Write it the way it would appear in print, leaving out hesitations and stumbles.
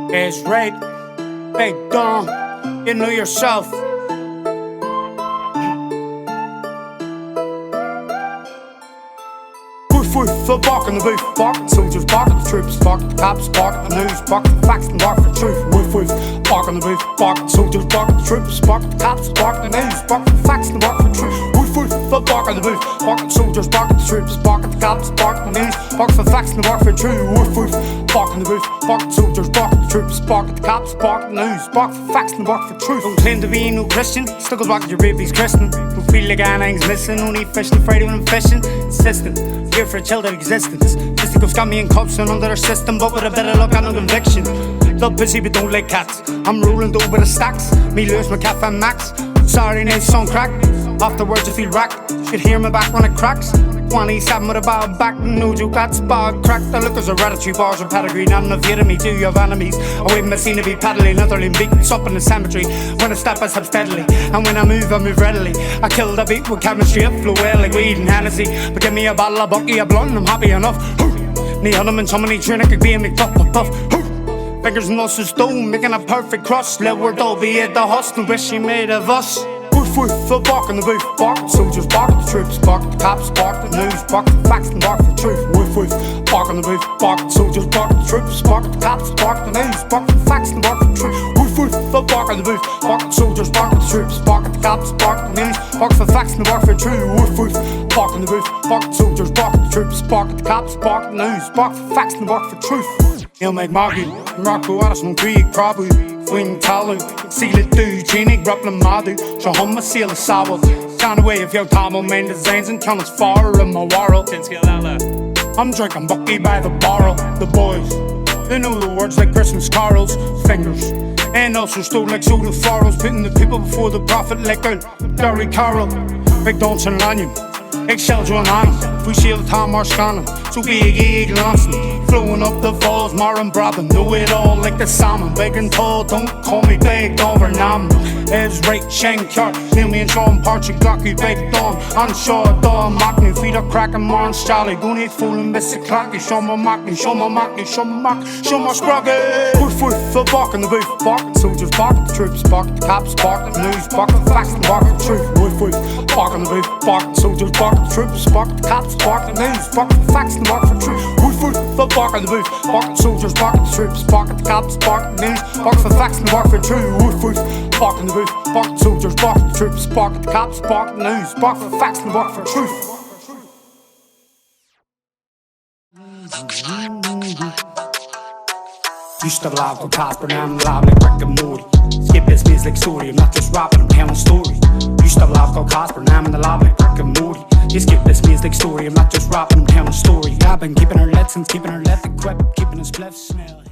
It's right, Big Dom, you know yourself. Full bark on the roof, bark at soldiers, bark at the troops, bark at the cops, bark at the news, bark at the facts and bark for truth. Woof, bark on the roof, bark at the soldiers, bark at the troops, bark at the cops, bark at the news, bark at the facts and bark for truth. Woof, bark on the roof, bark at the soldiers, bark at the troops, bark at the cops, bark at the news, bark for facts and bark for truth. Woof, bark on the roof, bark at the soldiers, bark at the troops, bark at the cops, bark at the news, bark for facts and bark for truth. Don't claim to be no Christian, still goes back to your baby's christening. Don't feel like anything's missing, only fishing Friday when I'm fishing. Insistent, fear for a childhood existence. Fisticuffs got me in cups and under their system, but with a bit of luck and no conviction. Love busy but don't like cats. I'm rolling dough with the stacks. Me lose my cafe max. Saturday night song crack. Afterwards I feel racked. Should hear my back when it cracks. 27 with a bad back. No joke, that's bad crack. The look is hereditary, bars of pedigree. Not enough fear of me, do you have enemies? Away from the scene to be paddling, utterly beaten up in the cemetery. When I step steadily, and when I move readily. I kill the beat with chemistry, I flow well like weed and Hennessy. But give me a bottle of bucky, a blunt, and I'm happy enough. Me on them and so many train I could be a McDuff, puff. Fingers and muscles stone, making a perfect crust. Let word all be at the hustle, wish she made of us. Full bark on the roof, bark at the soldiers, bark at the troops, bark at the cops, bark at the news, bark at the facts and bark for truth. Woof, bark on the roof, bark at the soldiers, bark at the troops, bark at the cops, bark at the news, bark at the facts and bark for truth. Woof, bark on the roof, bark at the soldiers, bark at the troops, bark at the cops, bark at the news, bark for facts and bark for truth. Woof, bark on the roof, bark at the soldiers, bark at the troops, bark at the cops, bark at the news, bark for facts and bark for truth. He'll make Maggie, Morocco, Addison, Creek, probably. Swing talu, seal it through, Genie, Ruplin, Madu, so hum a seal of sour. Can't away if your Tomo main designs and count as far in my world. I'm drinking bucky by the barrel. The boys, they know the words like Christmas carols, fingers. And also stole like soda florals, putting the people before the prophet like a Gary Carroll. Big Dons and Lanyon, eggshells run on them. We shield the time our scanning, so big eagle Anson. Flowing up the falls, Martin Brabham, know it all like the salmon. Big and tall, don't call me Big over Nam. Ed's right, Shank Yard, Neil me and Sean Parchy, Glocky, Big Dawn. Unsure, Dawn, mock me, feet up cracking, Marns, Charlie. Don't eat fooling, Mr. Clacky. Show my mock me, show my mock me, show my mock, show my scruggy. Full bark on the roof, bark at the soldiers, bark at the troops, bark at the cops, bark at the news, bark at the facts and bark at the truth. Bark on the roof, bark at the soldiers, bark at the troops, bark at the cops, bark at the news, bark at the facts and bark for truth. Bark on the roof, bark at the soldiers, bark at the troops, bark at the cops, bark at the news, bark for facts and bark for truth. Bark on the roof, bark at the soldiers, bark at the troops, bark at the cops, bark at the news, bark for facts and bark for truth. Used to love the Casper, now I'm loud like Rick and Morty. Skip this music story, I'm not just rapping, I'm telling stories. Used to love the Casper, now I'm in the lab like Rick and Morty. You skip this music story, I'm not just rapping, I'm telling stories. I've been keeping her lit since keeping her lit equipped, keeping her spliff smell.